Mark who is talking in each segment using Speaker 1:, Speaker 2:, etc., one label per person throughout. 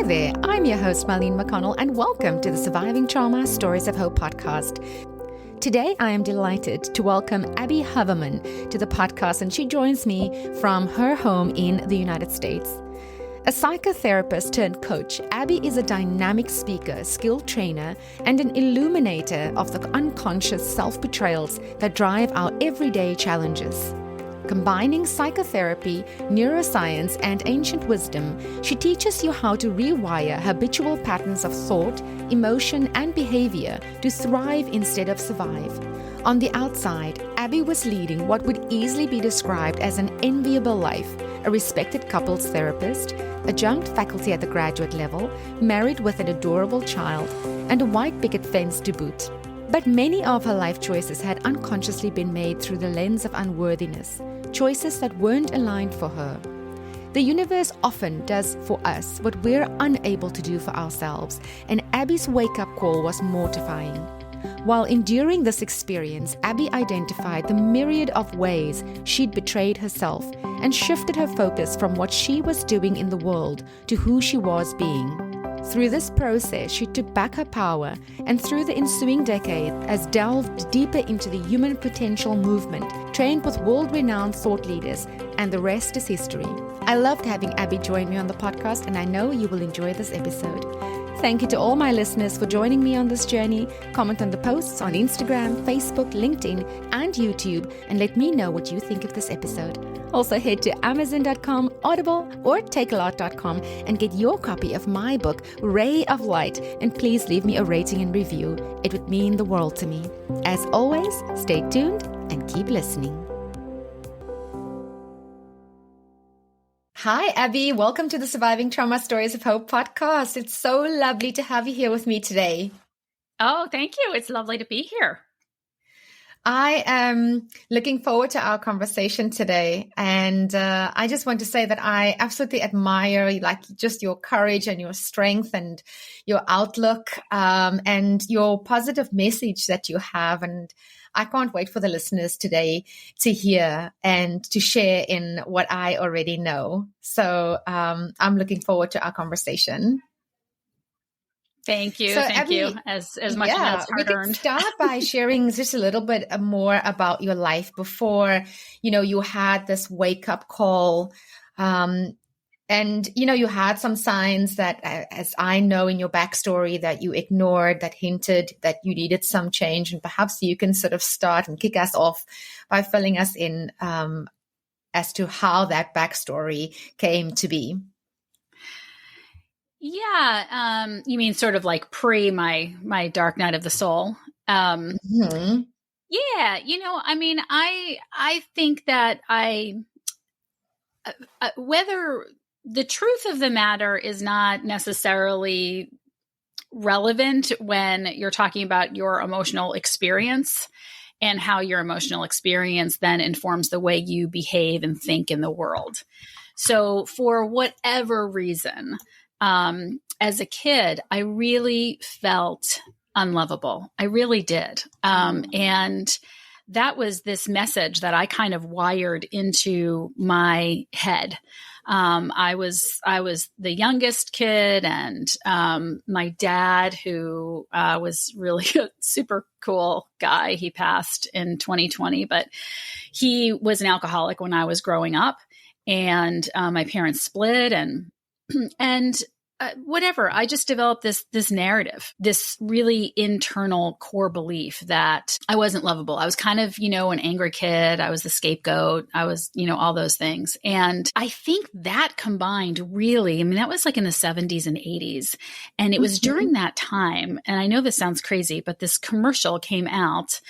Speaker 1: Hi there, I'm your host Marlene McConnell and welcome to the Surviving Trauma Stories of Hope podcast. Today I am delighted to welcome Abby Haverman to the podcast, and she joins me from her home in the United States. A psychotherapist turned coach, Abby is a dynamic speaker, skilled trainer, and an illuminator of the unconscious self-betrayals that drive our everyday challenges. Combining psychotherapy, neuroscience, and ancient wisdom, she teaches you how to rewire habitual patterns of thought, emotion, and behavior to thrive instead of survive. On the outside, Abby was leading what would easily be described as an enviable life, a respected couples therapist, adjunct faculty at the graduate level, married with an adorable child, and a white picket fence to boot. But many of her life choices had unconsciously been made through the lens of unworthiness, choices that weren't aligned for her. The universe often does for us what we're unable to do for ourselves, and Abby's wake-up call was mortifying. While enduring this experience, Abby identified the myriad of ways she'd betrayed herself and shifted her focus from what she was doing in the world to who she was being. Through this process, she took back her power, and through the ensuing decade, has delved deeper into the human potential movement, trained with world-renowned thought leaders, and the rest is history. I loved having Abby join me on the podcast, and I know you will enjoy this episode. Thank you to all my listeners for joining me on this journey. Comment on the posts on Instagram, Facebook, LinkedIn, and YouTube, and let me know what you think of this episode. Also head to Amazon.com, Audible, or Takealot.com and get your copy of my book, Ray of Light, and please leave me a rating and review. It would mean the world to me. As always, stay tuned and keep listening. Hi, Abby. Welcome to the Surviving Trauma Stories of Hope podcast. It's so lovely to have you here with me today.
Speaker 2: Oh, thank you. It's lovely to be here.
Speaker 1: I am looking forward to our conversation today. And I just want to say that I absolutely admire just your courage and your strength and your outlook and your positive message that you have. And I can't wait for the listeners today to hear and to share in what I already know. So I'm looking forward to our conversation.
Speaker 2: Thank you.
Speaker 1: So,
Speaker 2: Thank
Speaker 1: Abby,
Speaker 2: you. As much as
Speaker 1: we
Speaker 2: hard earned.
Speaker 1: Start by sharing just a little bit more about your life before, you had this wake up call. And, you had some signs that, as I know in your backstory, that you ignored, that hinted that you needed some change. And perhaps you can sort of start and kick us off by filling us in as to how that backstory came to be.
Speaker 2: Yeah. You mean sort of like pre my dark night of the soul?
Speaker 1: Mm-hmm.
Speaker 2: Yeah. I think that whether the truth of the matter is not necessarily relevant when you're talking about your emotional experience and how your emotional experience then informs the way you behave and think in the world. So for whatever reason, as a kid, I really felt unlovable. I really did. And that was this message that I kind of wired into my head. I was the youngest kid, and my dad, who was really a super cool guy, he passed in 2020, but he was an alcoholic when I was growing up, and my parents split, and whatever. I just developed this narrative, this really internal core belief that I wasn't lovable. I was kind of, an angry kid. I was the scapegoat. I was, all those things. And I think that combined really, that was like in the 70s and 80s. And it was during that time, and I know this sounds crazy, but this commercial came out,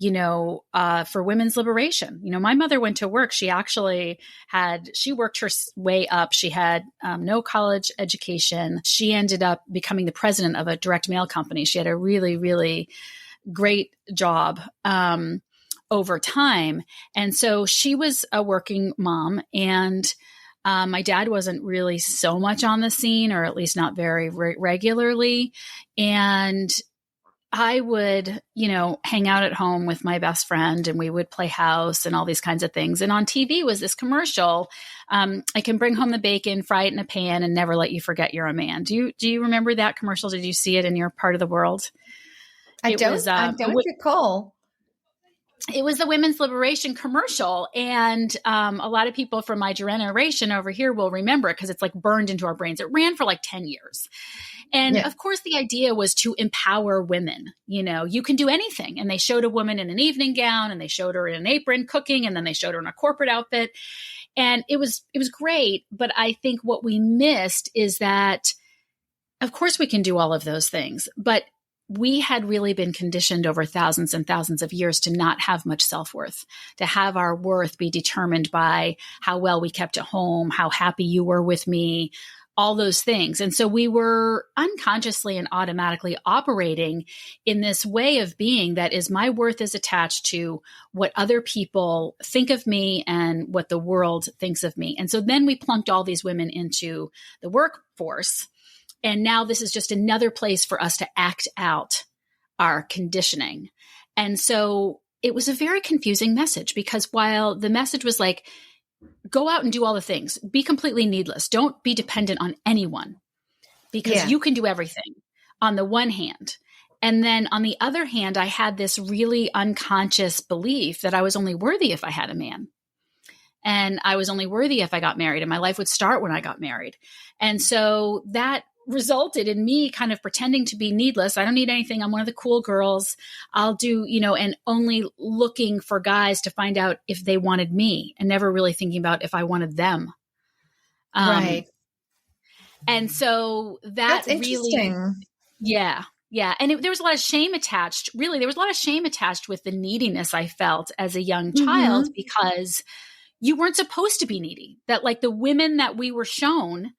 Speaker 2: for women's liberation. My mother went to work. She actually she worked her way up. She had no college education. She ended up becoming the president of a direct mail company. She had a really, really great job over time. And so she was a working mom, and my dad wasn't really so much on the scene, or at least not very regularly. And I would, hang out at home with my best friend and we would play house and all these kinds of things. And on TV was this commercial. I can bring home the bacon, fry it in a pan, and never let you forget you're a man. Do you remember that commercial? Did you see it in your part of the world?
Speaker 1: I don't recall.
Speaker 2: It was the women's liberation commercial. And a lot of people from my generation over here will remember it because it's like burned into our brains. It ran for like 10 years. And of course, the idea was to empower women. You can do anything. And they showed a woman in an evening gown and they showed her in an apron cooking, and then they showed her in a corporate outfit. And it was great. But I think what we missed is that, of course, we can do all of those things, but we had really been conditioned over thousands and thousands of years to not have much self-worth, to have our worth be determined by how well we kept at home, how happy you were with me, all those things. And so we were unconsciously and automatically operating in this way of being that is my worth is attached to what other people think of me and what the world thinks of me. And so then we plunked all these women into the workforce. And now this is just another place for us to act out our conditioning. And so it was a very confusing message, because while the message was like, go out and do all the things, be completely needless, don't be dependent on anyone, because you can do everything on the one hand. And then on the other hand, I had this really unconscious belief that I was only worthy if I had a man. And I was only worthy if I got married, and my life would start when I got married. And so that resulted in me kind of pretending to be needless. I don't need anything. I'm one of the cool girls. I'll do, and only looking for guys to find out if they wanted me, and never really thinking about if I wanted them.
Speaker 1: Right.
Speaker 2: And so that's
Speaker 1: interesting.
Speaker 2: Really, yeah. And there was a lot of shame attached. Really, there was a lot of shame attached with the neediness I felt as a young child, because you weren't supposed to be needy. That like the women that we were shown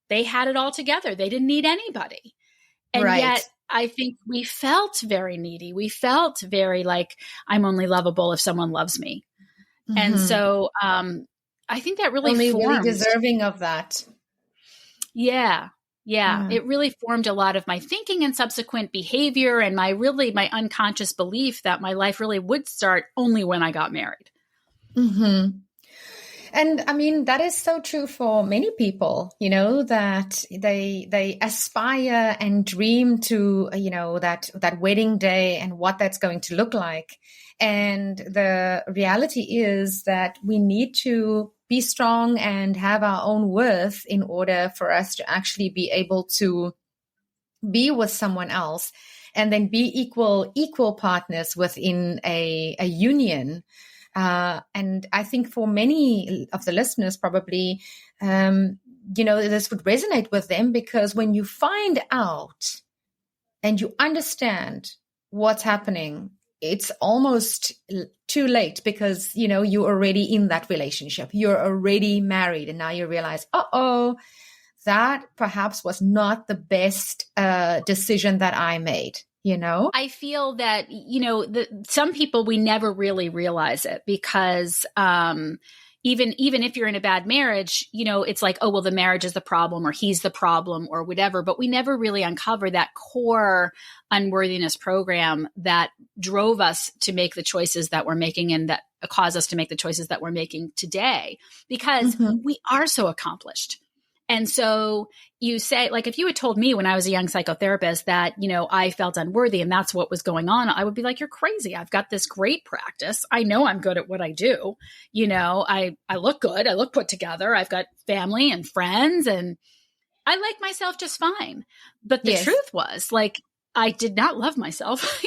Speaker 2: they had it all together. They didn't need anybody. And yet I think we felt very needy. We felt very like, I'm only lovable if someone loves me. And so I think that really formed.
Speaker 1: Really deserving of that.
Speaker 2: Yeah. It really formed a lot of my thinking and subsequent behavior, and my unconscious belief that my life really would start only when I got married.
Speaker 1: And I mean, that is so true for many people, that they aspire and dream to, that wedding day and what that's going to look like. And the reality is that we need to be strong and have our own worth in order for us to actually be able to be with someone else and then be equal partners within a union. And I think for many of the listeners, probably, this would resonate with them, because when you find out and you understand what's happening, it's almost too late, because, you're already in that relationship. You're already married. And now you realize, that perhaps was not the best decision that I made.
Speaker 2: I feel that, some people, we never really realize it, because even if you're in a bad marriage, it's like, oh, well, the marriage is the problem, or he's the problem, or whatever. But we never really uncover that core unworthiness program that drove us to make the choices that we're making, and that caused us to make the choices that we're making today, because we are so accomplished. And so you say, like, if you had told me when I was a young psychotherapist that, I felt unworthy and that's what was going on, I would be like, you're crazy. I've got this great practice. I know I'm good at what I do. I look good. I look put together. I've got family and friends, and I like myself just fine. But the truth was, like, I did not love myself.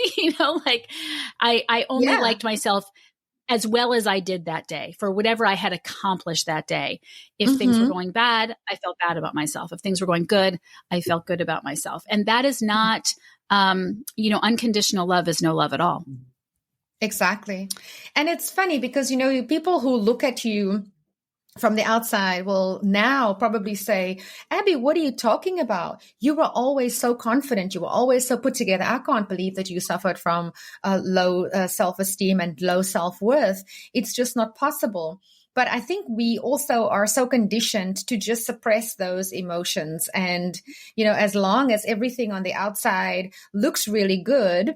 Speaker 2: I only liked myself as well as I did that day for whatever I had accomplished that day. If things were going bad, I felt bad about myself. If things were going good, I felt good about myself. And that is not, unconditional love is no love at all.
Speaker 1: Exactly. And it's funny because, people who look at you from the outside will now probably say, Abby, what are you talking about? You were always so confident. You were always so put together. I can't believe that you suffered from low self-esteem and low self-worth. It's just not possible. But I think we also are so conditioned to just suppress those emotions. And, as long as everything on the outside looks really good,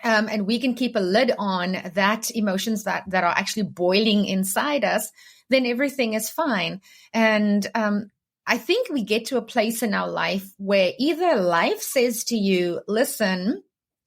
Speaker 1: and we can keep a lid on that emotions that are actually boiling inside us, then everything is fine. And I think we get to a place in our life where either life says to you, listen,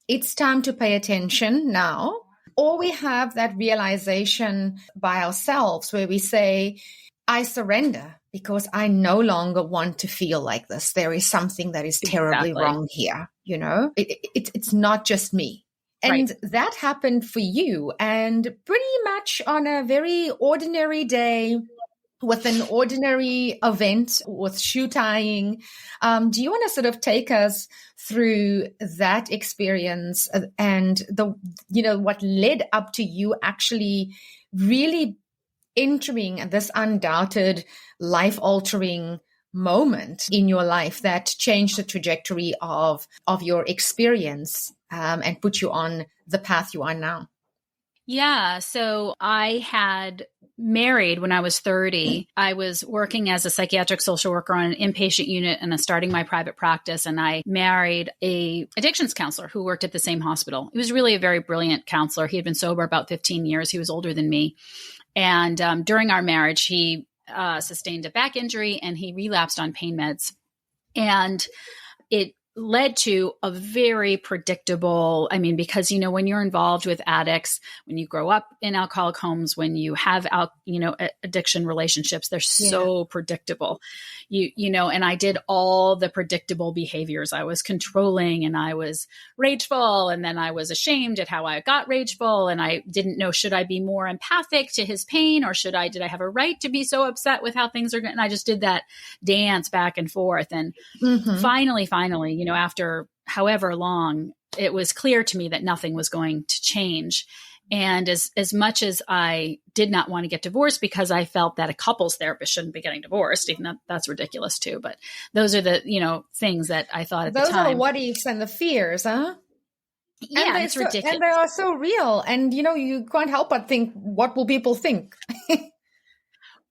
Speaker 1: it's time to pay attention now, or we have that realization by ourselves where we say, I surrender because I no longer want to feel like this. There is something that is terribly wrong here. It's not just me. And that happened for you, and pretty much on a very ordinary day with an ordinary event with shoe tying. Do you want to sort of take us through that experience and what led up to you actually really entering this undoubted life-altering moment in your life that changed the trajectory of your experience and put you on the path you are now?
Speaker 2: Yeah. So I had married when I was 30. I was working as a psychiatric social worker on an inpatient unit and starting my private practice. And I married a addictions counselor who worked at the same hospital. He was really a very brilliant counselor. He had been sober about 15 years. He was older than me. And during our marriage, he sustained a back injury and he relapsed on pain meds. And it led to a very predictable, because, when you're involved with addicts, when you grow up in alcoholic homes, when you have, addiction relationships, they're so predictable, and I did all the predictable behaviors. I was controlling and I was rageful. And then I was ashamed at how I got rageful. And I didn't know, should I be more empathic to his pain or did I have a right to be so upset with how things are going? And I just did that dance back and forth. And finally, after however long, it was clear to me that nothing was going to change. And as much as I did not want to get divorced because I felt that a couples therapist shouldn't be getting divorced, even though that's ridiculous too. But those are the, things that I thought at the time.
Speaker 1: Those are the what ifs and the fears, huh?
Speaker 2: Yeah, it's ridiculous.
Speaker 1: And they are so real. And, you can't help but think, what will people think?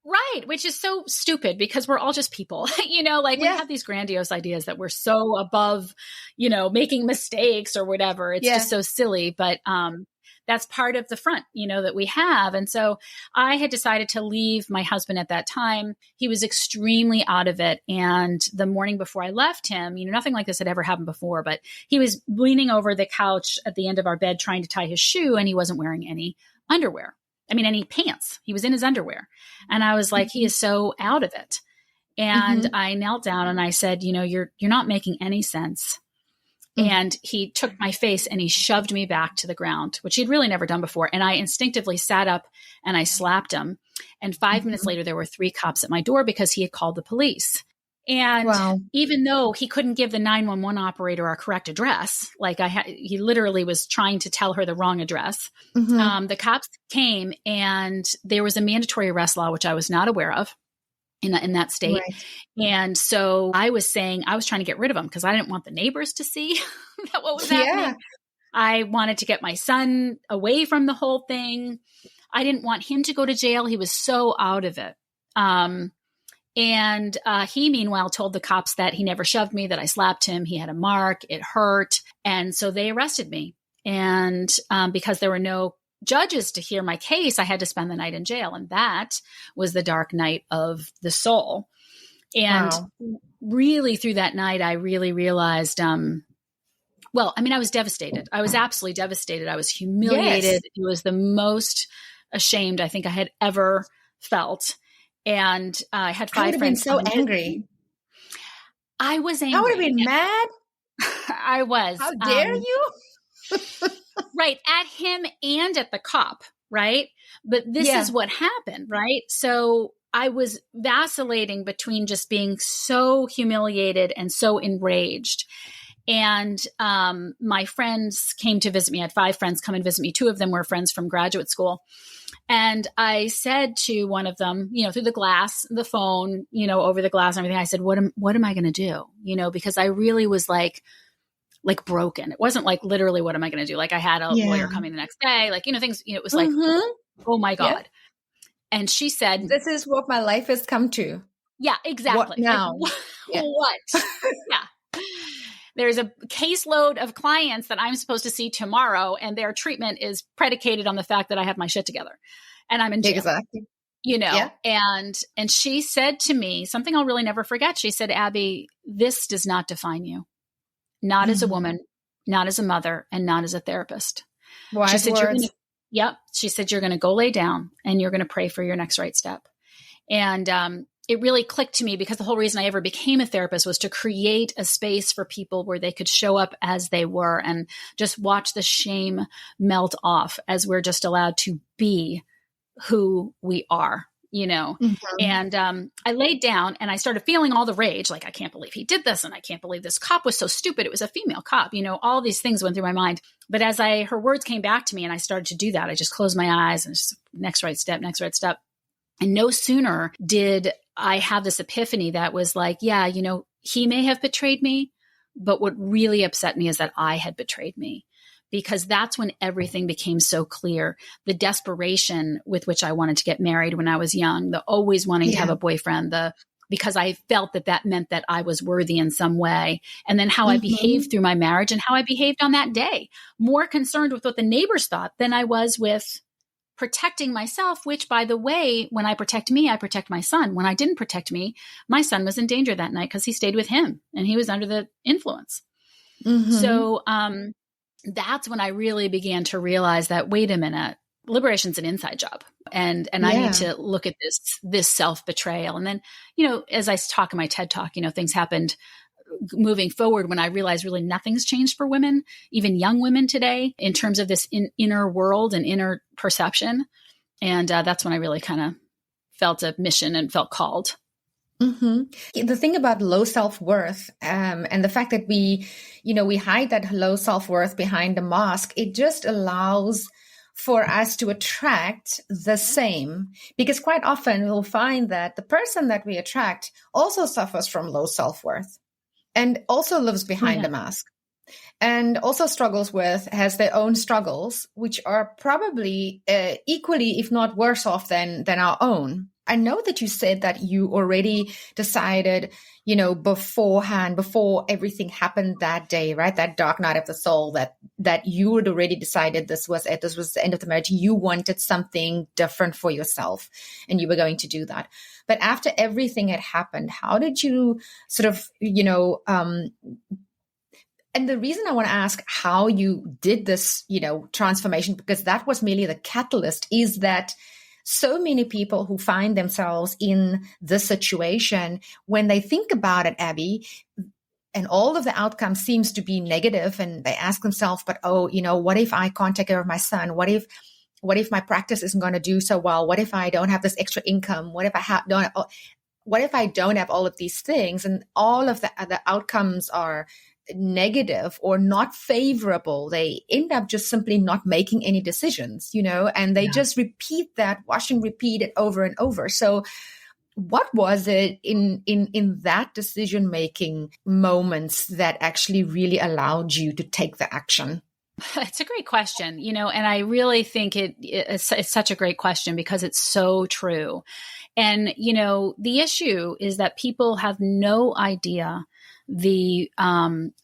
Speaker 2: Right. Which is so stupid because we're all just people, we have these grandiose ideas that we're so above, making mistakes or whatever. It's just so silly. But that's part of the front, that we have. And so I had decided to leave my husband at that time. He was extremely out of it. And the morning before I left him, nothing like this had ever happened before, but he was leaning over the couch at the end of our bed trying to tie his shoe, and he wasn't wearing any underwear. Any pants. He was in his underwear. And I was like, he is so out of it. And I knelt down and I said, you're not making any sense. And he took my face and he shoved me back to the ground, which he'd really never done before. And I instinctively sat up and I slapped him. And 5 minutes later, there were 3 cops at my door because he had called the police. And even though he couldn't give the 911 operator our correct address, he literally was trying to tell her the wrong address. The cops came and there was a mandatory arrest law, which I was not aware of in that state. Right. And so I was trying to get rid of him because I didn't want the neighbors to see that what was happening. I wanted to get my son away from the whole thing. I didn't want him to go to jail. He was so out of it. And he, meanwhile, told the cops that he never shoved me, that I slapped him. He had a mark. It hurt. And so they arrested me. And because there were no judges to hear my case, I had to spend the night in jail. And that was the dark night of the soul. And really through that night, I really realized, I was devastated. I was absolutely devastated. I was humiliated. It was the most ashamed I think I had ever felt. And I had 5 friends.
Speaker 1: I would have been so angry.
Speaker 2: I was angry.
Speaker 1: I would have been mad.
Speaker 2: I was.
Speaker 1: How dare you?
Speaker 2: Right. At him and at the cop. Right. But this is what happened. Right. So I was vacillating between just being so humiliated and so enraged. And my friends came to visit me. I had 5 friends come and visit me. 2 of them were friends from graduate school. And I said to one of them, through the glass, the phone, over the glass and everything, I said, what am I going to do? Because I really was like broken. It wasn't like literally, what am I going to do? Like I had a lawyer coming the next day, things, it was like, oh my God. And she said,
Speaker 1: this is what my life has come to.
Speaker 2: Yeah, exactly.
Speaker 1: What now?
Speaker 2: Like, what? Yeah. There's a caseload of clients that I'm supposed to see tomorrow, and their treatment is predicated on the fact that I have my shit together and I'm in jail.
Speaker 1: Exactly.
Speaker 2: Yeah. And she said to me something I'll really never forget. She said, Abby, this does not define you, not as a woman, not as a mother, and not as a therapist.
Speaker 1: Wise
Speaker 2: she said,
Speaker 1: words.
Speaker 2: She said, you're going to go lay down and you're going to pray for your next right step. And it really clicked to me, because the whole reason I ever became a therapist was to create a space for people where they could show up as they were and just watch the shame melt off as we're just allowed to be who we are, And I laid down and I started feeling all the rage. Like, I can't believe he did this. And I can't believe this cop was so stupid. It was a female cop. All these things went through my mind. But as her words came back to me and I started to do that, I just closed my eyes and just next right step, next right step. And no sooner did I have this epiphany that was like, yeah, he may have betrayed me, but what really upset me is that I had betrayed me, because that's when everything became so clear. The desperation with which I wanted to get married when I was young, the always wanting to have a boyfriend, because I felt that meant that I was worthy in some way. And then how I behaved through my marriage and how I behaved on that day, more concerned with what the neighbors thought than I was with protecting myself, which, by the way, when I protect me, I protect my son. When I didn't protect me, my son was in danger that night because he stayed with him and he was under the influence. So that's when I really began to realize that, wait a minute, liberation's an inside job. And I need to look at this self-betrayal. And then, as I talk in my TED Talk, things happened moving forward when I realized really nothing's changed for women, even young women today, in terms of this inner world and inner perception. And that's when I really kind of felt a mission and felt called.
Speaker 1: The thing about low self-worth and the fact that we hide that low self-worth behind the mask, it just allows for us to attract the same, because quite often we'll find that the person that we attract also suffers from low self-worth and also lives behind the mask, and also has their own struggles, which are probably equally, if not worse off than our own. I know that you said that you already decided, beforehand, before everything happened that day, right? That dark night of the soul, that you had already decided this was it. This was the end of the marriage. You wanted something different for yourself and you were going to do that. But after everything had happened, how did you sort of, and the reason I want to ask how you did this, transformation, because that was merely the catalyst, is that so many people who find themselves in this situation, when they think about it, Abby, and all of the outcomes seems to be negative, and they ask themselves, but what if I can't take care of my son? What if my practice isn't going to do so well? What if I don't have this extra income? What if I don't have all of these things? And all of the outcomes are negative or not favorable. They end up just simply not making any decisions, and they just repeat that, wash and repeat it over and over. So what was it in that decision-making moments that actually really allowed you to take the action?
Speaker 2: It's a great question, and I really think it's such a great question because it's so true. And, the issue is that people have no idea the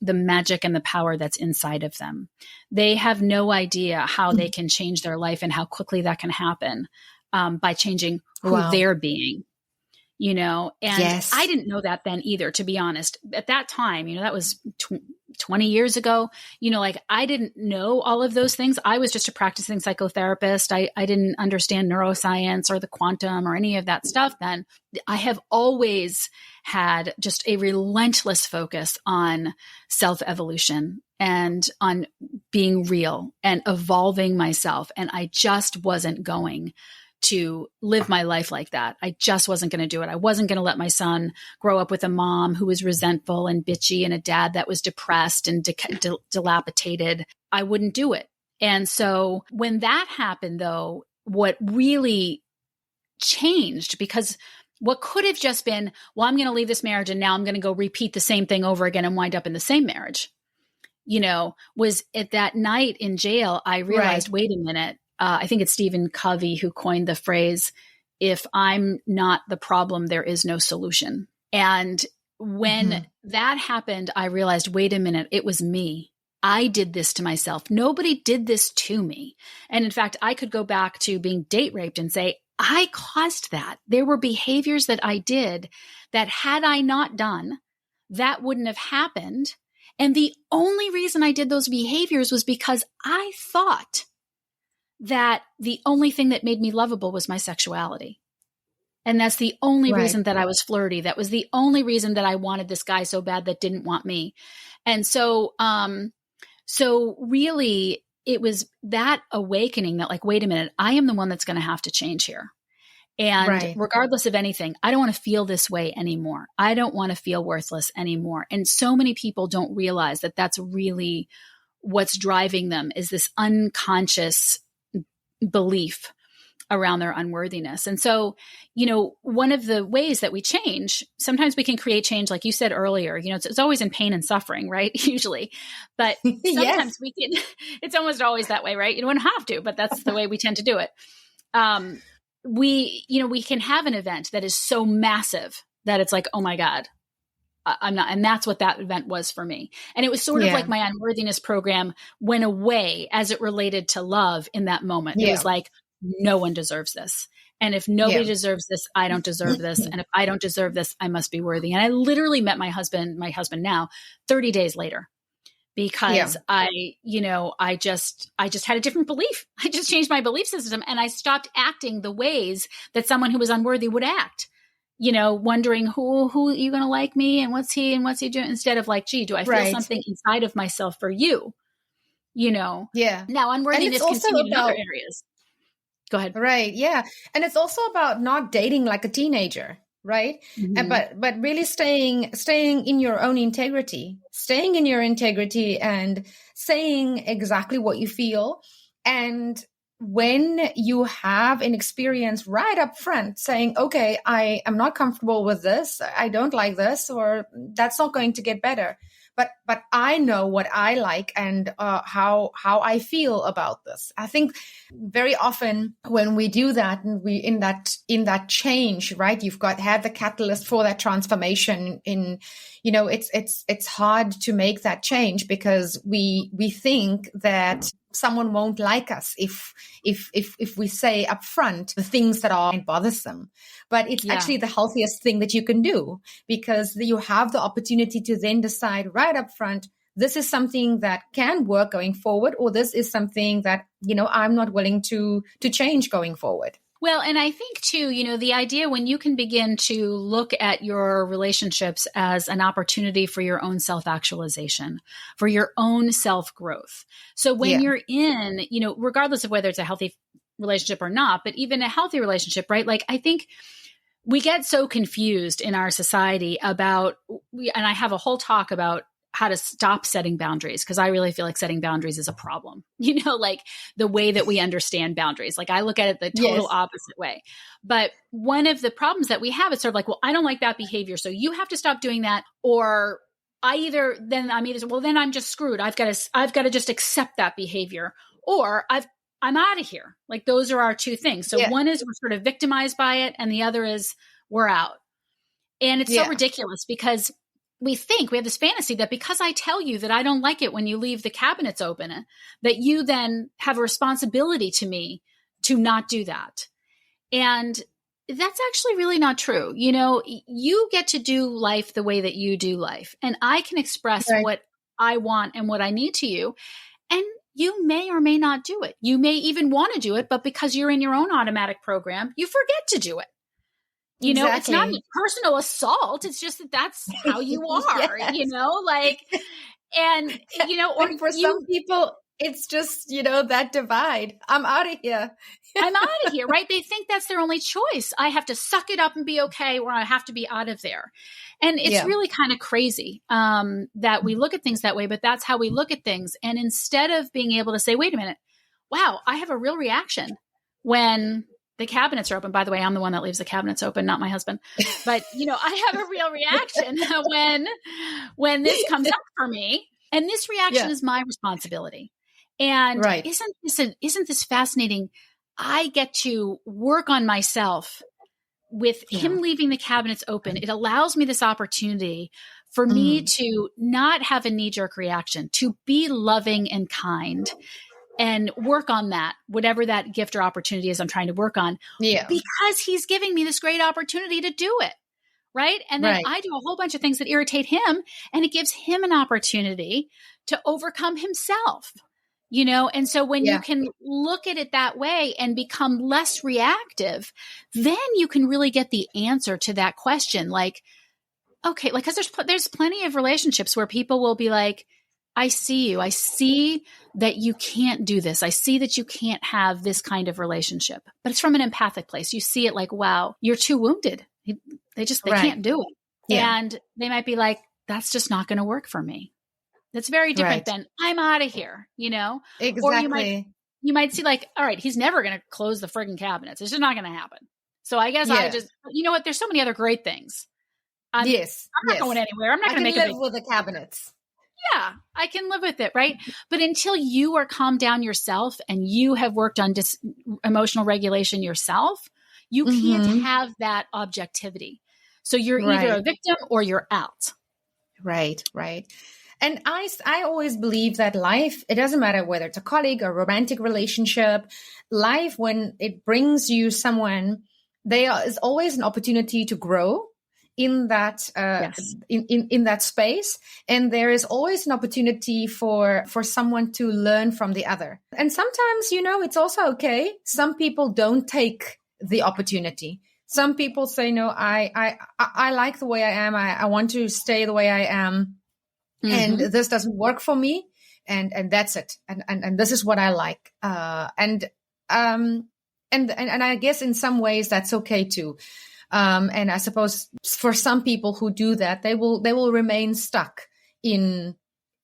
Speaker 2: magic and the power that's inside of them. They have no idea how they can change their life and how quickly that can happen by changing who they're being, and I didn't know that then either, to be honest. At that time, that was 20 years ago, I didn't know all of those things. I was just a practicing psychotherapist. I didn't understand neuroscience or the quantum or any of that stuff then. I have always had just a relentless focus on self-evolution and on being real and evolving myself. And I just wasn't going to live my life like that. I just wasn't going to do it. I wasn't going to let my son grow up with a mom who was resentful and bitchy and a dad that was depressed and dilapidated. I wouldn't do it. And so when that happened, though, what really changed, because what could have just been, well, I'm going to leave this marriage and now I'm going to go repeat the same thing over again and wind up in the same marriage, was at that night in jail, I realized, wait a minute, I think it's Stephen Covey who coined the phrase, if I'm not the problem, there is no solution. And when that happened, I realized, wait a minute, it was me. I did this to myself. Nobody did this to me. And in fact, I could go back to being date raped and say, I caused that. There were behaviors that I did that had I not done, that wouldn't have happened. And the only reason I did those behaviors was because I thought that the only thing that made me lovable was my sexuality. And that's the only reason that I was flirty. That was the only reason that I wanted this guy so bad that didn't want me. And so really it was that awakening that like, wait a minute, I am the one that's going to have to change here. And regardless of anything, I don't want to feel this way anymore. I don't want to feel worthless anymore. And so many people don't realize that that's really what's driving them, is this unconscious belief around their unworthiness. And so, one of the ways that we change, sometimes we can create change, like you said earlier, it's always in pain and suffering, right? Usually, but sometimes we can, it's almost always that way, right? You don't have to, but that's the way we tend to do it. We can have an event that is so massive that it's like, oh my God, I'm not. And that's what that event was for me. And it was sort of like my unworthiness program went away as it related to love in that moment. It was like, no one deserves this. And if nobody deserves this, I don't deserve this. And if I don't deserve this, I must be worthy. And I literally met my husband now, 30 days later, because I just had a different belief. I just changed my belief system, and I stopped acting the ways that someone who was unworthy would act, wondering who are you going to like me, and what's he doing, instead of like, gee, do I feel something inside of myself for you? Now unworthiness continued in other areas. Go ahead.
Speaker 1: Right. Yeah. And it's also about not dating like a teenager, right? But really staying in your own integrity, and saying exactly what you feel. And when you have an experience right up front saying, okay, I am not comfortable with this, I don't like this, or that's not going to get better. But I know what I like and how I feel about this. I think very often when we do that, and we in that change, right? You've had the catalyst for that transformation. It's hard to make that change because we think that someone won't like us if we say upfront the things that are bothersome. But it's actually the healthiest thing that you can do, because you have the opportunity to then decide right up front, this is something that can work going forward, or this is something that, I'm not willing to change going forward.
Speaker 2: Well, and I think too, the idea when you can begin to look at your relationships as an opportunity for your own self-actualization, for your own self-growth. So when you're in, regardless of whether it's a healthy relationship or not, but even a healthy relationship, right? Like, I think we get so confused in our society about, and I have a whole talk about how to stop setting boundaries, because I really feel like setting boundaries is a problem, like the way that we understand boundaries. Like I look at it the total opposite way. But one of the problems that we have is sort of like, well, I don't like that behavior, so you have to stop doing that. Or then I'm just screwed. I've got to just accept that behavior, or I'm out of here. Like those are our two things. So one is we're sort of victimized by it, and the other is we're out. And it's so ridiculous, because we have this fantasy that because I tell you that I don't like it when you leave the cabinets open, that you then have a responsibility to me to not do that. And that's actually really not true. You get to do life the way that you do life. And I can express what I want and what I need to you. And you may or may not do it. You may even want to do it, but because you're in your own automatic program, you forget to do it. It's not a personal assault. It's just that that's how you are, and
Speaker 1: for some people, it's just, that divide. I'm out of here.
Speaker 2: I'm out of here, right? They think that's their only choice. I have to suck it up and be okay, or I have to be out of there. And it's really kind of crazy that we look at things that way, but that's how we look at things. And instead of being able to say, wait a minute, wow, I have a real reaction when the cabinets are open. By the way, I'm the one that leaves the cabinets open, not my husband. But, I have a real reaction when this comes up for me. And this reaction is my responsibility. And isn't this fascinating? I get to work on myself with him leaving the cabinets open. It allows me this opportunity for me to not have a knee-jerk reaction, to be loving and kind and work on that, whatever that gift or opportunity is I'm trying to work on, because he's giving me this great opportunity to do it. Right. And then I do a whole bunch of things that irritate him, and it gives him an opportunity to overcome himself, And so when you can look at it that way and become less reactive, then you can really get the answer to that question. Like, okay, like, cause there's plenty of relationships where people will be like, I see you. I see that you can't do this. I see that you can't have this kind of relationship, but it's from an empathic place. You see it like, wow, you're too wounded. They can't do it. Yeah. And they might be like, that's just not going to work for me. That's very different than I'm out of here,
Speaker 1: Exactly.
Speaker 2: Or you might see like, all right, he's never going to close the friggin' cabinets. It's just not going to happen. So I guess I just, what? There's so many other great things. I'm not going anywhere. I'm not going to make
Speaker 1: live with the cabinets.
Speaker 2: Yeah, I can live with it, right? But until you are calmed down yourself and you have worked on emotional regulation yourself, you can't have that objectivity. So you're either a victim or you're out.
Speaker 1: Right. And I always believe that life, it doesn't matter whether it's a colleague or romantic relationship, life, when it brings you someone, there is always an opportunity to grow in that in that space, and there is always an opportunity for someone to learn from the other. And sometimes it's also okay. Some people don't take the opportunity. Some people say, no, I like the way I am. I want to stay the way I am, and this doesn't work for me, and that's it. And this is what I like. And I guess in some ways that's okay too. And I suppose for some people who do that, they will remain stuck in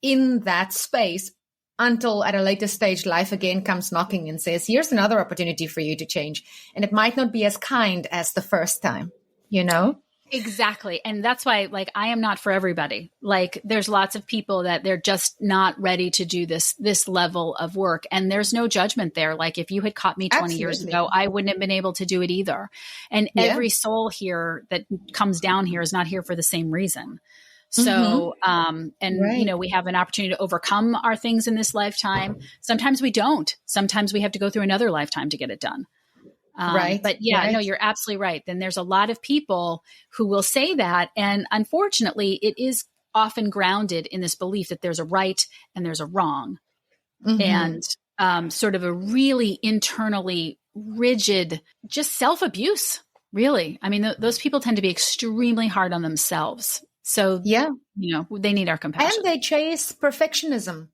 Speaker 1: that space until at a later stage, life again comes knocking and says, here's another opportunity for you to change. And it might not be as kind as the first time,
Speaker 2: Exactly. And that's why, like, I am not for everybody. Like, there's lots of people that they're just not ready to do this level of work. And there's no judgment there. Like, if you had caught me 20 years ago, I wouldn't have been able to do it either. And every soul here that comes down here is not here for the same reason. So, we have an opportunity to overcome our things in this lifetime. Sometimes we don't. Sometimes we have to go through another lifetime to get it done. But no, you're absolutely right. Then there's a lot of people who will say that. And unfortunately, it is often grounded in this belief that there's a right and there's a wrong, and sort of a really internally rigid, just self-abuse, really. I mean, those people tend to be extremely hard on themselves. So, they need our compassion.
Speaker 1: And they chase perfectionism.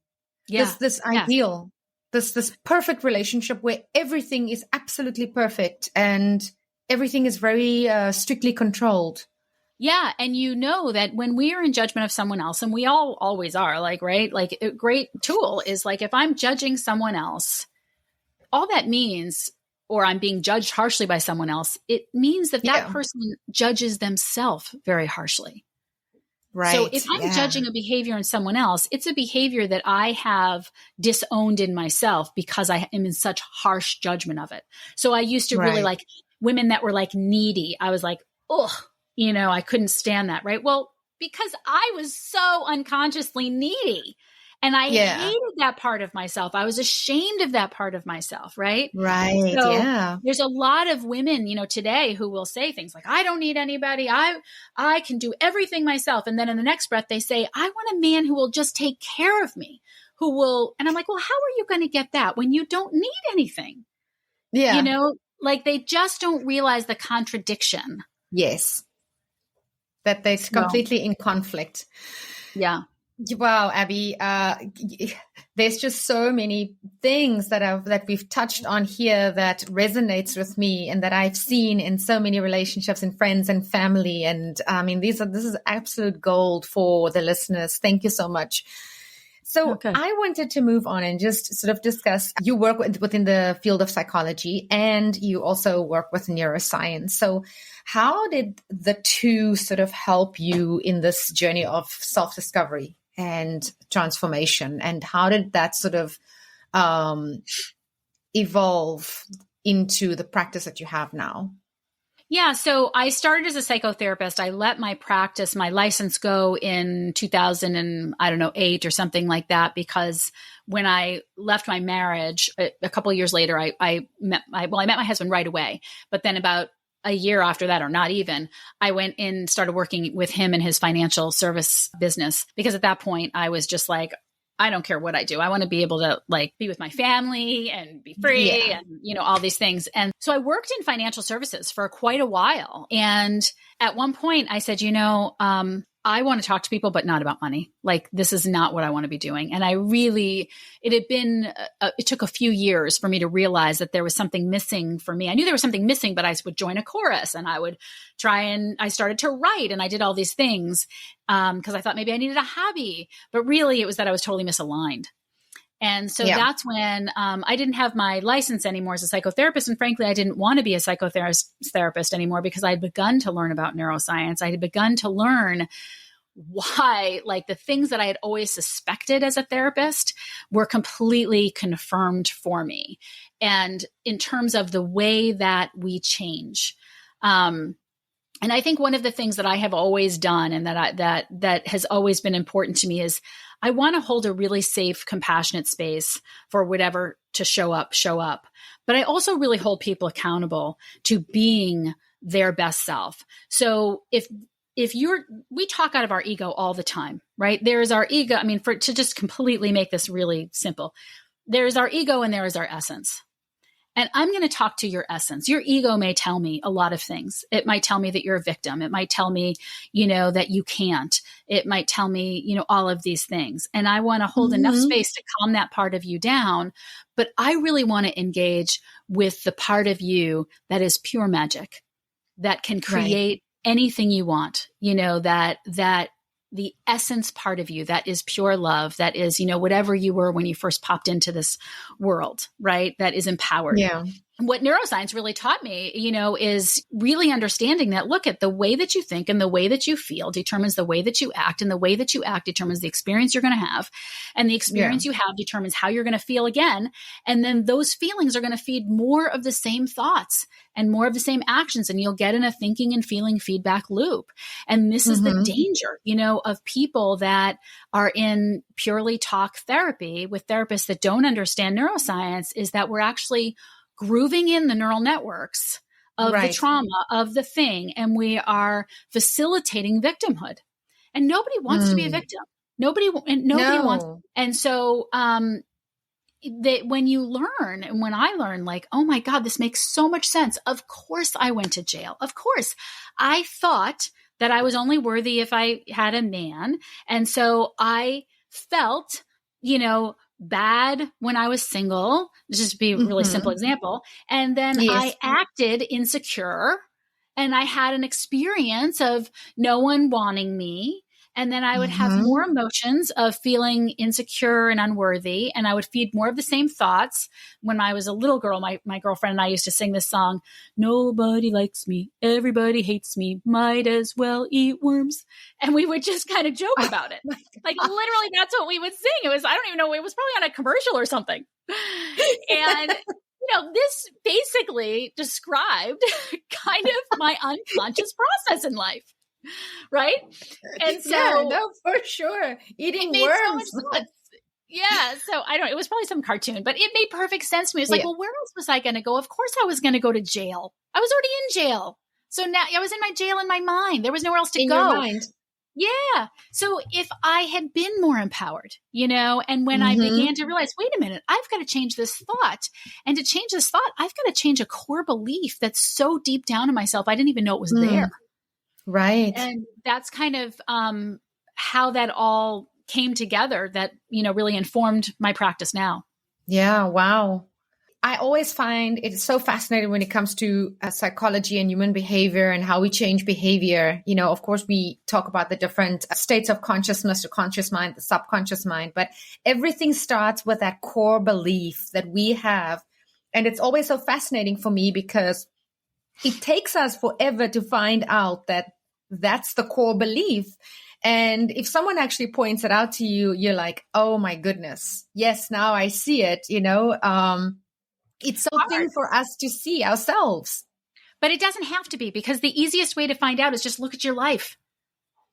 Speaker 1: Yeah. This ideal. This perfect relationship where everything is absolutely perfect and everything is very strictly controlled.
Speaker 2: Yeah. And that when we are in judgment of someone else, and we all always are, like, right? Like, a great tool is like, if I'm judging someone else, all that means, or I'm being judged harshly by someone else, it means that person judges themselves very harshly.
Speaker 1: Right.
Speaker 2: So if I'm judging a behavior in someone else, it's a behavior that I have disowned in myself because I am in such harsh judgment of it. So I used to really like women that were like needy. I was like, ugh, I couldn't stand that. Right. Well, because I was so unconsciously needy. And I hated that part of myself. I was ashamed of that part of myself, right?
Speaker 1: Right.
Speaker 2: So there's a lot of women, today who will say things like, I don't need anybody. I can do everything myself. And then in the next breath, they say, I want a man who will just take care of me, who will. And I'm like, well, how are you going to get that when you don't need anything? Yeah. Like, they just don't realize the contradiction.
Speaker 1: Yes. That they're completely in conflict.
Speaker 2: Yeah.
Speaker 1: Wow, Abby, there's just so many things that we've touched on here that resonates with me and that I've seen in so many relationships and friends and family. And I mean, this is absolute gold for the listeners. Thank you so much. So I wanted to move on and just sort of discuss, you work within the field of psychology and you also work with neuroscience. So how did the two sort of help you in this journey of self-discovery and transformation? And how did that sort of evolve into the practice that you have now?
Speaker 2: Yeah. So I started as a psychotherapist. I let my practice, my license go in 2008 or something like that, because when I left my marriage a couple of years later, I met my husband right away. But then about a year after that, or not even, I went in, started working with him in his financial service business, because at that point I was just like, I don't care what I do. I want to be able to like be with my family and be free and, all these things. And so I worked in financial services for quite a while. And at one point I said, I want to talk to people, but not about money. Like, this is not what I want to be doing. And it took a few years for me to realize that there was something missing for me. I knew there was something missing, but I would join a chorus and I would I started to write and I did all these things because I thought maybe I needed a hobby, but really it was that I was totally misaligned. And so that's when I didn't have my license anymore as a psychotherapist. And frankly, I didn't want to be a psychotherapist anymore, because I had begun to learn about neuroscience. I had begun to learn why, like, the things that I had always suspected as a therapist were completely confirmed for me. And in terms of the way that we change. And I think one of the things that I have always done and that has always been important to me is I want to hold a really safe, compassionate space for whatever to show up. But I also really hold people accountable to being their best self. So we talk out of our ego all the time, right? There's our ego. I mean, to just completely make this really simple, there's our ego and there is our essence. And I'm going to talk to your essence. Your ego may tell me a lot of things. It might tell me that you're a victim. It might tell me, that you can't. It might tell me, all of these things. And I want to hold enough space to calm that part of you down. But I really want to engage with the part of you that is pure magic, that can create anything you want, that the essence part of you that is pure love, that is, whatever you were when you first popped into this world, right? That is empowered.
Speaker 1: Yeah.
Speaker 2: What neuroscience really taught me, is really understanding that, look, at the way that you think and the way that you feel determines the way that you act, and the way that you act determines the experience you're going to have. And the experience you have determines how you're going to feel again. And then those feelings are going to feed more of the same thoughts and more of the same actions. And you'll get in a thinking and feeling feedback loop. And this is the danger, of people that are in purely talk therapy with therapists that don't understand neuroscience, is that we're actually grooving in the neural networks of the trauma of the thing. And we are facilitating victimhood, and nobody wants to be a victim. Nobody wants. And so, that when you learn, and when I learned, like, oh my God, this makes so much sense. Of course I went to jail. Of course I thought that I was only worthy if I had a man. And so I felt, bad when I was single, just to be a really simple example. And then I acted insecure, and I had an experience of no one wanting me. And then I would have more emotions of feeling insecure and unworthy. And I would feed more of the same thoughts. When I was a little girl, my girlfriend and I used to sing this song, nobody likes me, everybody hates me, might as well eat worms. And we would just kind of joke about it. Like, literally, that's what we would sing. It was, I don't even know, it was probably on a commercial or something. And this basically described kind of my unconscious process in life. Right. And so,
Speaker 1: for sure. Eating
Speaker 2: worms.
Speaker 1: So
Speaker 2: so it was probably some cartoon, but it made perfect sense to me. It's like, well, where else was I going to go? Of course I was going to go to jail. I was already in jail. So now I was in my jail in my mind. There was nowhere else to go.
Speaker 1: Your mind.
Speaker 2: Yeah. So if I had been more empowered, and when I began to realize, wait a minute, I've got to change this thought. And to change this thought, I've got to change a core belief that's so deep down in myself, I didn't even know it was there.
Speaker 1: Right.
Speaker 2: And that's kind of how that all came together that, really informed my practice now.
Speaker 1: Yeah. Wow. I always find it so fascinating when it comes to psychology and human behavior and how we change behavior. Of course, we talk about the different states of consciousness, the conscious mind, the subconscious mind, but everything starts with that core belief that we have. And it's always so fascinating for me because it takes us forever to find out that that's the core belief. And if someone actually points it out to you, you're like, oh my goodness. Yes, now I see it, it's so
Speaker 2: hard.
Speaker 1: thin for us to see ourselves.
Speaker 2: But it doesn't have to be, because the easiest way to find out is just look at your life.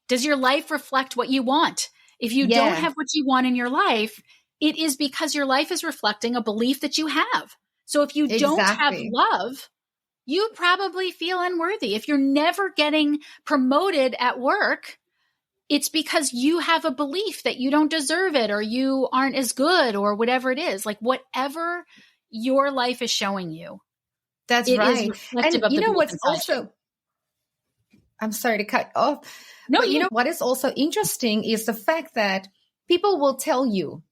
Speaker 2: Does your life reflect what you want? If you don't have what you want in your life, it is because your life is reflecting a belief that you have. So if you don't have love, you probably feel unworthy. If you're never getting promoted at work, it's because you have a belief that you don't deserve it, or you aren't as good, or whatever it is. Like, whatever your life is showing you.
Speaker 1: That's
Speaker 2: it
Speaker 1: right.
Speaker 2: Is reflective
Speaker 1: and
Speaker 2: of
Speaker 1: you
Speaker 2: the
Speaker 1: know what's
Speaker 2: inside
Speaker 1: also
Speaker 2: you.
Speaker 1: I'm sorry to cut off.
Speaker 2: No,
Speaker 1: but you know what is also interesting is the fact that people will tell you,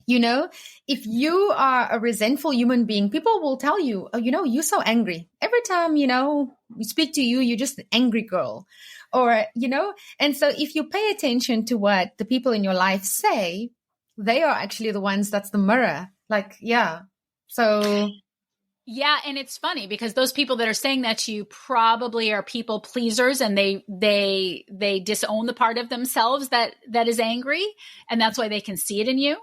Speaker 1: if you are a resentful human being, people will tell you, oh, you're so angry. Every time, we speak to you, you're just an angry girl. Or, and so if you pay attention to what the people in your life say, they are actually the ones that's the mirror. Like, yeah. So.
Speaker 2: Yeah. And it's funny because those people that are saying that to you probably are people pleasers, and they disown the part of themselves that is angry. And that's why they can see it in you.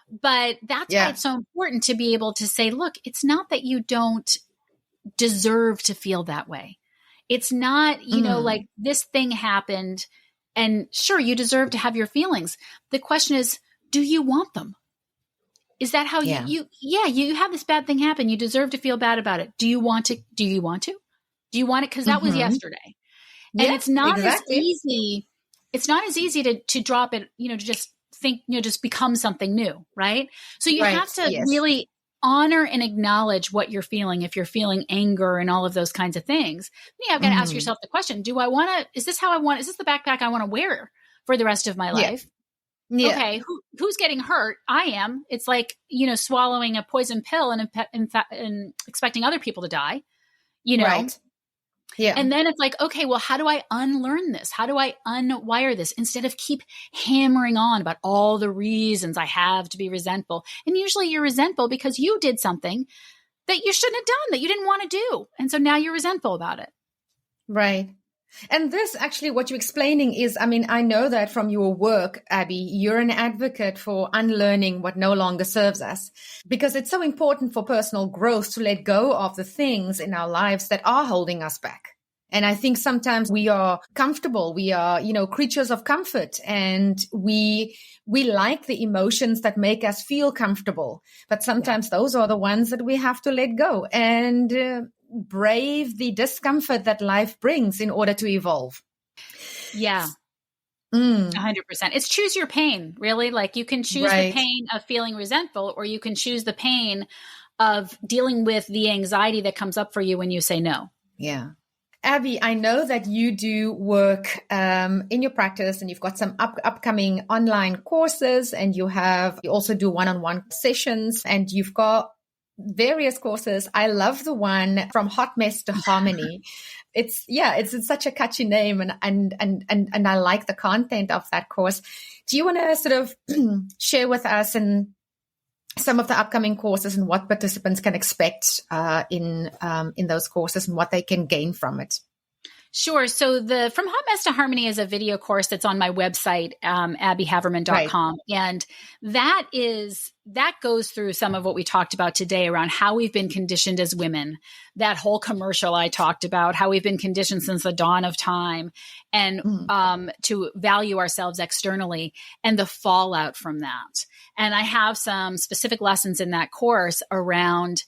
Speaker 2: But that's why it's so important to be able to say, look, it's not that you don't deserve to feel that way. It's not, like this thing happened and sure, you deserve to have your feelings. The question is, do you want them? Is that how you have this bad thing happen. You deserve to feel bad about it. Do you want to? Do you want it? Cause that was yesterday. And it's not as easy. It's not as easy to drop it, to just think, just become something new. Right. So you have to really honor and acknowledge what you're feeling. If you're feeling anger and all of those kinds of things, I've got to ask yourself the question, is this how I want, is this the backpack I want to wear for the rest of my life? Yeah. Okay. Who's getting hurt? I am. It's like, swallowing a poison pill and expecting other people to die,
Speaker 1: Right. Yeah.
Speaker 2: And then it's like, okay, well, how do I unlearn this? How do I unwire this instead of keep hammering on about all the reasons I have to be resentful? And usually you're resentful because you did something that you shouldn't have done, that you didn't want to do. And so now you're resentful about it.
Speaker 1: Right. And this actually, what you're explaining is, I know that from your work, Abby, you're an advocate for unlearning what no longer serves us, because it's so important for personal growth to let go of the things in our lives that are holding us back. And I think sometimes we are comfortable. We are, creatures of comfort, and we like the emotions that make us feel comfortable. But sometimes those are the ones that we have to let go and brave the discomfort that life brings in order to evolve.
Speaker 2: Yeah. 100%. It's choose your pain, really. Like, you can choose the pain of feeling resentful, or you can choose the pain of dealing with the anxiety that comes up for you when you say no.
Speaker 1: Yeah. Abby, I know that you do work in your practice, and you've got some upcoming online courses, and you also do one-on-one sessions, and you've got various courses. I love the one from Hot Mess to Harmony. It's such a catchy name, and I like the content of that course. Do you want to sort of share with us and some of the upcoming courses and what participants can expect in those courses and what they can gain from it?
Speaker 2: Sure. So From Hot Mess to Harmony is a video course that's on my website, abbyhaverman.com. Right. And that goes through some of what we talked about today around how we've been conditioned as women, that whole commercial I talked about, how we've been conditioned since the dawn of time, and to value ourselves externally, and the fallout from that. And I have some specific lessons in that course around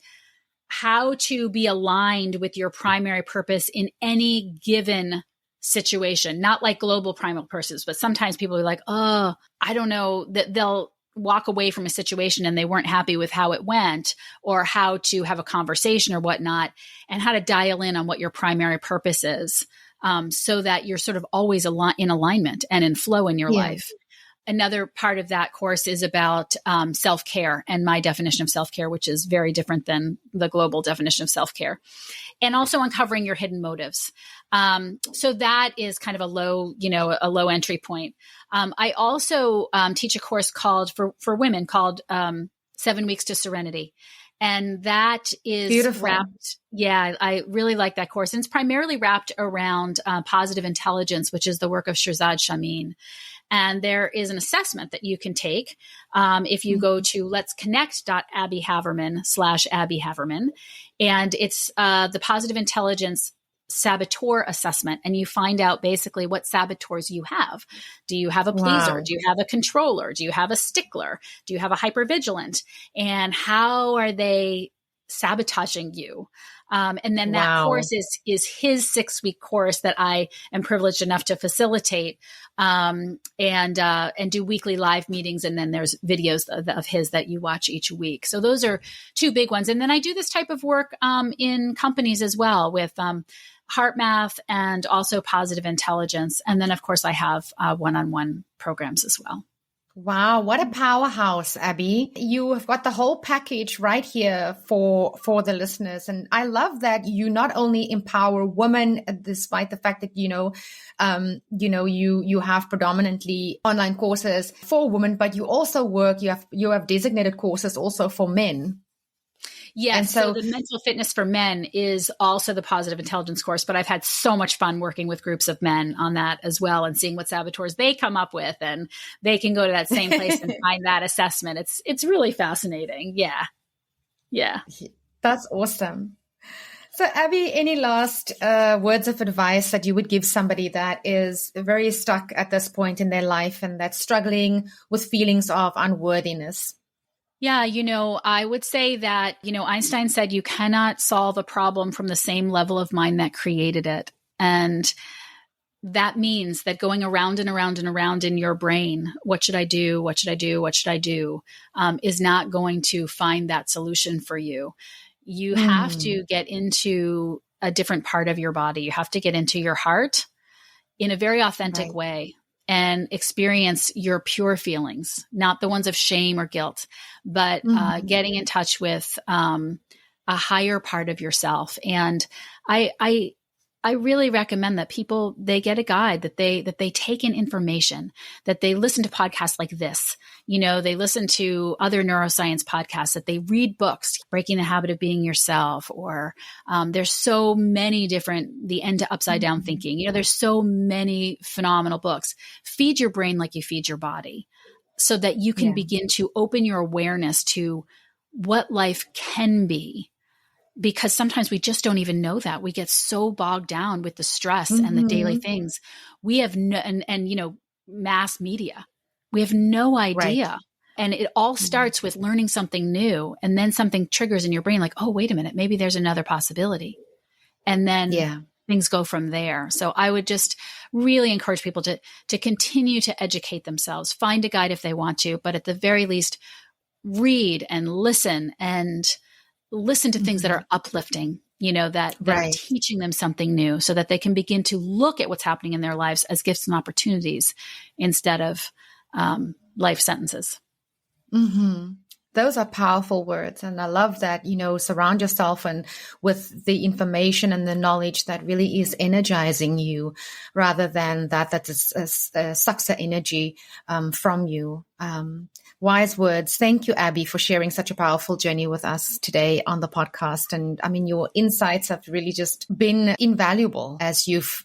Speaker 2: how to be aligned with your primary purpose in any given situation, not like global primal purposes, but sometimes people are like, oh, I don't know, that they'll walk away from a situation and they weren't happy with how it went, or how to have a conversation or whatnot, and how to dial in on what your primary purpose is, so that you're sort of always in alignment and in flow in your life. Another part of that course is about self-care and my definition of self-care, which is very different than the global definition of self-care, and also uncovering your hidden motives. So that is kind of a low entry point. I also teach a course for women called 7 Weeks to Serenity. And that is beautiful. Wrapped. Yeah, I really like that course. And it's primarily wrapped around positive intelligence, which is the work of Shirzad Chamine. And there is an assessment that you can take. If you go to letsconnect.abbyhaverman.com/Abby Haverman, and it's the positive intelligence saboteur assessment, and you find out basically what saboteurs you have. Do you have a pleaser?
Speaker 1: Wow.
Speaker 2: Do you have a controller? Do you have a stickler? Do you have a hypervigilant? And how are they sabotaging you? And then that course is his 6-week course that I am privileged enough to facilitate, and do weekly live meetings. And then there's videos of his that you watch each week. So those are 2 big ones. And then I do this type of work in companies as well with heart math and also positive intelligence. And then, of course, I have one-on-one programs as well.
Speaker 1: Wow, what a powerhouse, Abby. You have got the whole package right here for the listeners. And I love that you not only empower women, despite the fact that, you have predominantly online courses for women, but you also you have designated courses also for men.
Speaker 2: Yes. And so the mental fitness for men is also the positive intelligence course, but I've had so much fun working with groups of men on that as well and seeing what saboteurs they come up with, and they can go to that same place and find that assessment. It's really fascinating. Yeah. Yeah.
Speaker 1: That's awesome. So Abby, any last words of advice that you would give somebody that is very stuck at this point in their life and that's struggling with feelings of unworthiness?
Speaker 2: Yeah, I would say that, Einstein said you cannot solve a problem from the same level of mind that created it. And that means that going around and around and around in your brain, what should I do? What should I do? What should I do? Is not going to find that solution for you. You have to get into a different part of your body. You have to get into your heart in a very authentic way and experience your pure feelings, not the ones of shame or guilt, but getting in touch with a higher part of yourself. And I really recommend that people, they get a guide, that they take in information, that they listen to podcasts like this. They listen to other neuroscience podcasts, that they read books, Breaking the Habit of Being Yourself, or there's so many different, The End to Upside Down Thinking. There's so many phenomenal books. Feed your brain like you feed your body so that you can begin to open your awareness to what life can be. Because sometimes we just don't even know that. We get so bogged down with the stress and the daily things. We have mass media. We have no idea. Right. And it all starts with learning something new, and then something triggers in your brain like, oh, wait a minute, maybe there's another possibility. And then things go from there. So I would just really encourage people to continue to educate themselves, find a guide if they want to, but at the very least, read and listen to things that are uplifting, that are teaching them something new so that they can begin to look at what's happening in their lives as gifts and opportunities instead of life sentences.
Speaker 1: Mm-hmm. Those are powerful words. And I love that, surround yourself with the information and the knowledge that really is energizing you rather than that sucks the energy from you. Wise words. Thank you, Abby, for sharing such a powerful journey with us today on the podcast. And your insights have really just been invaluable as you've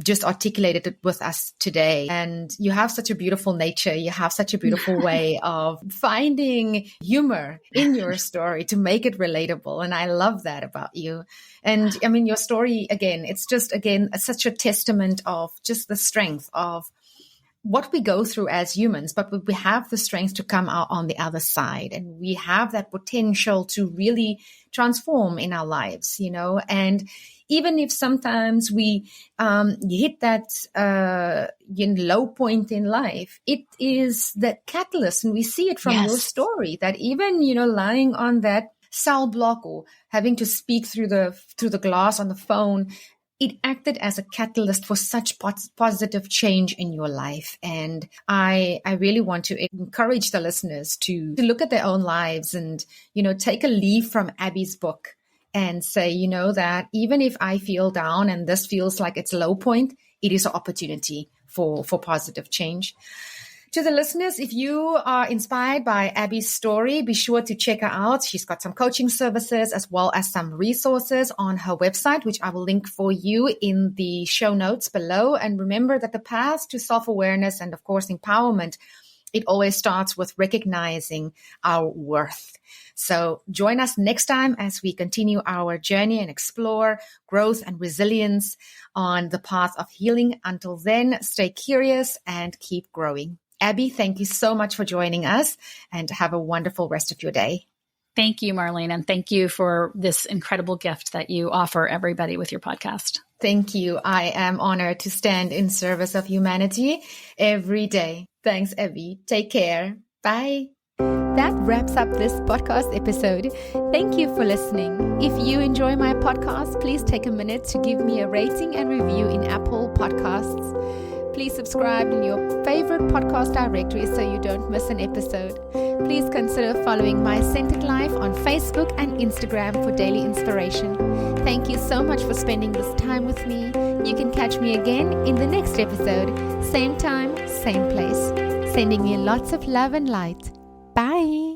Speaker 1: just articulated it with us today. And you have such a beautiful nature. You have such a beautiful way of finding humor in your story to make it relatable. And I love that about you. And your story, again, it's just, such a testament of just the strength of what we go through as humans, but we have the strength to come out on the other side. And we have that potential to really transform in our lives, and even if sometimes we hit that low point in life, it is the catalyst. And we see it from your story that even, lying on that cell block or having to speak through the glass on the phone, it acted as a catalyst for such positive change in your life. And I really want to encourage the listeners to look at their own lives and, take a leaf from Abby's book and say, that even if I feel down and this feels like it's a low point, it is an opportunity for positive change. To the listeners, if you are inspired by Abby's story, be sure to check her out. She's got some coaching services as well as some resources on her website, which I will link for you in the show notes below. And remember that the path to self-awareness and, of course, empowerment, it always starts with recognizing our worth. So join us next time as we continue our journey and explore growth and resilience on the path of healing. Until then, stay curious and keep growing. Abby, thank you so much for joining us and have a wonderful rest of your day.
Speaker 2: Thank you, Marlene, and thank you for this incredible gift that you offer everybody with your podcast.
Speaker 1: Thank you. I am honored to stand in service of humanity every day. Thanks, Abby. Take care. Bye. That wraps up this podcast episode. Thank you for listening. If you enjoy my podcast, please take a minute to give me a rating and review in Apple Podcasts. Please subscribe in your favorite podcast directory so you don't miss an episode. Please consider following My Centered Life on Facebook and Instagram for daily inspiration. Thank you so much for spending this time with me. You can catch me again in the next episode. Same time, same place. Sending you lots of love and light. Bye.